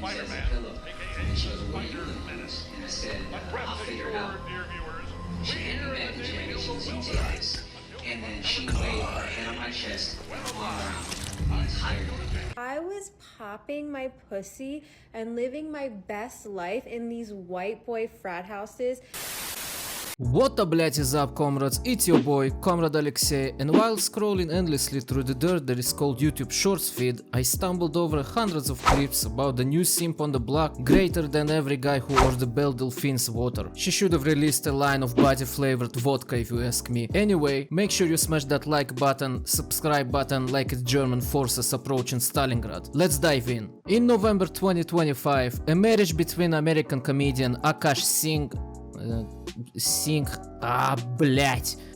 Spider-Man, aka Spider-Menace. And I said, Rest I'll figure it out. assured, dear viewers, She we handed me here back at the the Jamie generations Hill and Film tickets. And then she laid her hand on my chest and hung around the entire day. I was popping my pussy and living my best life in these white boy frat houses. What up, blять, is up, comrades? It's your boy, Comrade Alexey, and while scrolling endlessly through the dirt that is called YouTube Shorts feed, I stumbled over hundreds of clips about the new simp on the block, greater than every guy who ordered the Belle Delphine's water. She should have released a line of body-flavored vodka if you ask me. Anyway, make sure you smash that like button, subscribe button like it's German forces approaching Stalingrad. Let's dive in. In November 2025, a marriage between American comedian Akaash Singh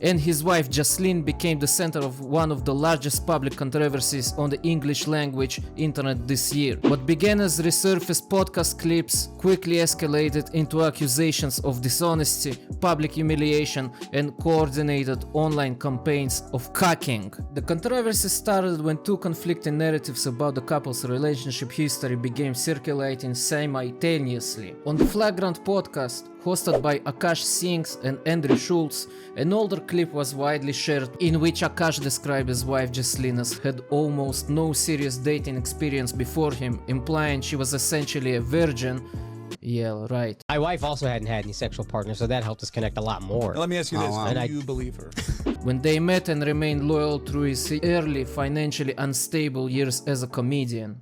and his wife Jasleen became the center of one of the largest public controversies on the English language internet this year. What began as resurfaced podcast clips quickly escalated into accusations of dishonesty, public humiliation, and coordinated online campaigns of cucking. The controversy started when two conflicting narratives about the couple's relationship history began circulating simultaneously. On the Flagrant podcast, hosted by Akaash Singh and Andrew Schultz, an older clip was widely shared in which Akaash described his wife Jasleen as had almost no serious dating experience before him, implying she was essentially a virgin. Yeah, right. My wife also hadn't had any sexual partners, so that helped us connect a lot more. Now, let me ask you this, wow. do you believe her? When they met and remained loyal through his early financially unstable years as a comedian.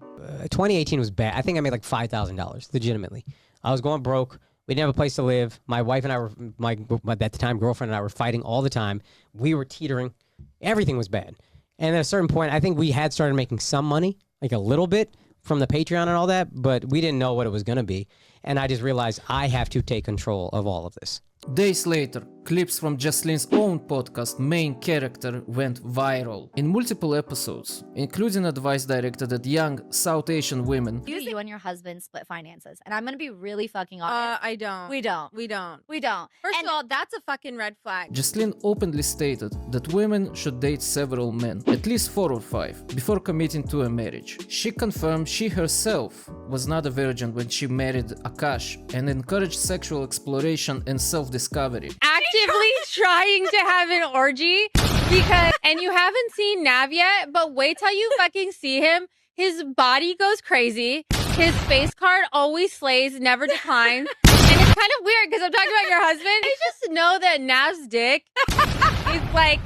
2018 was bad. I think I made like $5,000, legitimately. I was going broke. We didn't have a place to live. My wife and I were, my at the time girlfriend and I were fighting all the time. We were teetering. Everything was bad. And at a certain point, I think we had started making some money, like a little bit from the Patreon and all that, but we didn't know what it was going to be. And I just realized I have to take control of all of this. Days later, clips from Jasleen's own podcast Main Character went viral in multiple episodes, including advice directed at young South Asian women. You and your husband split finances, and I'm gonna be really fucking honest. I don't. We don't. We don't. We don't. First of all, that's a fucking red flag. Jasleen openly stated that women should date several men, at least 4 or 5, before committing to a marriage. She confirmed she herself was not a virgin when she married Akaash and encouraged sexual exploration and self-discovery. Actively trying to have an orgy and you haven't seen Nav yet, but wait till you fucking see him. His body goes crazy. His face card always slays, never declines. And it's kind of weird because I'm talking about your husband. I just know that Nav's dick is like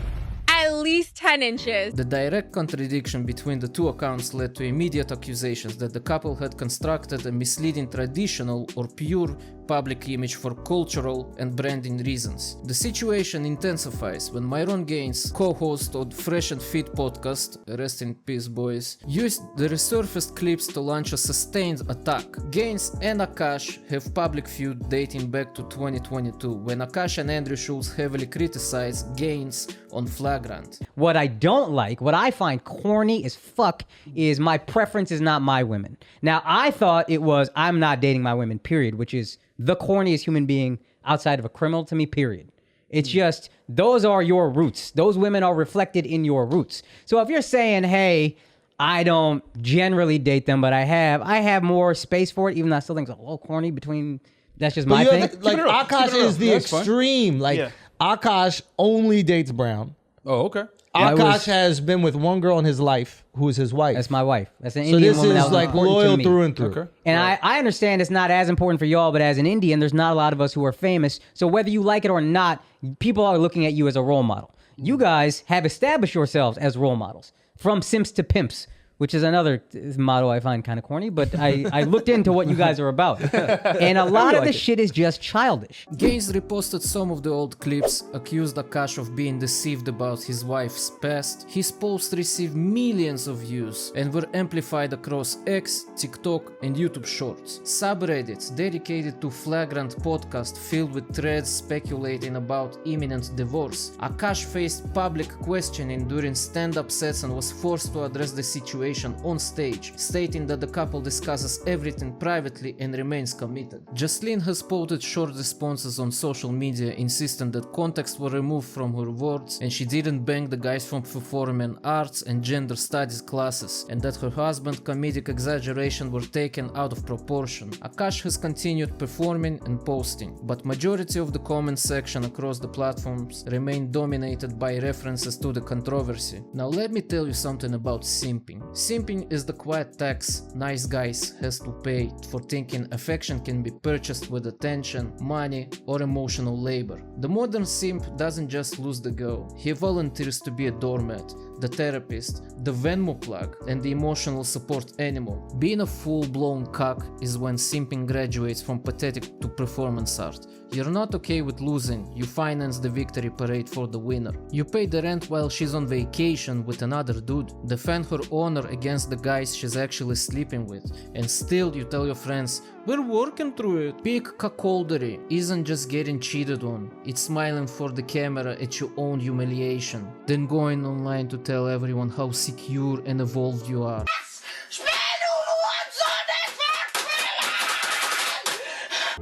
at least 10 inches. The direct contradiction between the two accounts led to immediate accusations that the couple had constructed a misleading traditional or pure public image for cultural and branding reasons. The situation intensifies when Myron Gaines, co-host of Fresh and Fit podcast, rest in peace boys, used the resurfaced clips to launch a sustained attack. Gaines and Akaash have public feud dating back to 2022, when Akaash and Andrew Schultz heavily criticized Gaines on Flagrant. What I don't like, what I find corny as fuck, is my preference is not my women. Now, I thought it was I'm not dating my women, period, which is the corniest human being outside of a criminal to me, period. It's just, those are your roots. Those women are reflected in your roots. So if you're saying, hey, I don't generally date them, but I have more space for it, even though I still think it's a little corny between, that's just my thing. Like, Akaash is the extreme. Like, Akaash only dates brown. Oh, okay. Akaash has been with one girl in his life who is his wife. That's my wife. That's an So Indian this woman that is was like important loyal to me. through and through. Okay. And I understand it's not as important for y'all, but as an Indian, there's not a lot of us who are famous. So whether you like it or not, people are looking at you as a role model. You guys have established yourselves as role models. From simps to pimps, which is another motto I find kind of corny, but I looked into what you guys are about. And a lot of this shit is just childish. Gaines reposted some of the old clips, accused Akaash of being deceived about his wife's past. His posts received millions of views and were amplified across X, TikTok, and YouTube Shorts. Subreddits dedicated to Flagrant podcast filled with threads speculating about imminent divorce. Akaash faced public questioning during stand-up sets and was forced to address the situation declaration on stage, stating that the couple discusses everything privately and remains committed. Jasleen has posted short responses on social media insisting that context were removed from her words and she didn't bang the guys from performing arts and gender studies classes, and that her husband's comedic exaggeration were taken out of proportion. Akaash has continued performing and posting, but majority of the comment section across the platforms remain dominated by references to the controversy. Now let me tell you something about simping. Simping is the quiet tax nice guys has to pay for thinking affection can be purchased with attention, money or emotional labor. The modern simp doesn't just lose the girl, he volunteers to be a doormat, the therapist, the Venmo plug, and the emotional support animal. Being a full-blown cock is when simping graduates from pathetic to performance art. You're not okay with losing, you finance the victory parade for the winner. You pay the rent while she's on vacation with another dude, defend her honor against the guys she's actually sleeping with, and still you tell your friends, we're working through it. Peak cuckoldery isn't just getting cheated on, it's smiling for the camera at your own humiliation, then going online to tell everyone how secure and evolved you are.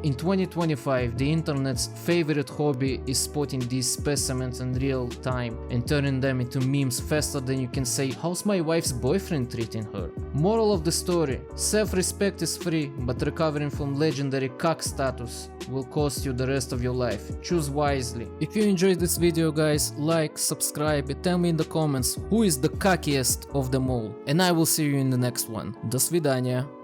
In 2025, the internet's favorite hobby is spotting these specimens in real time and turning them into memes faster than you can say, how's my wife's boyfriend treating her? Moral of the story, self-respect is free, but recovering from legendary cock status will cost you the rest of your life. Choose wisely. If you enjoyed this video guys, like, subscribe and tell me in the comments who is the cockiest of them all. And I will see you in the next one. До свидания.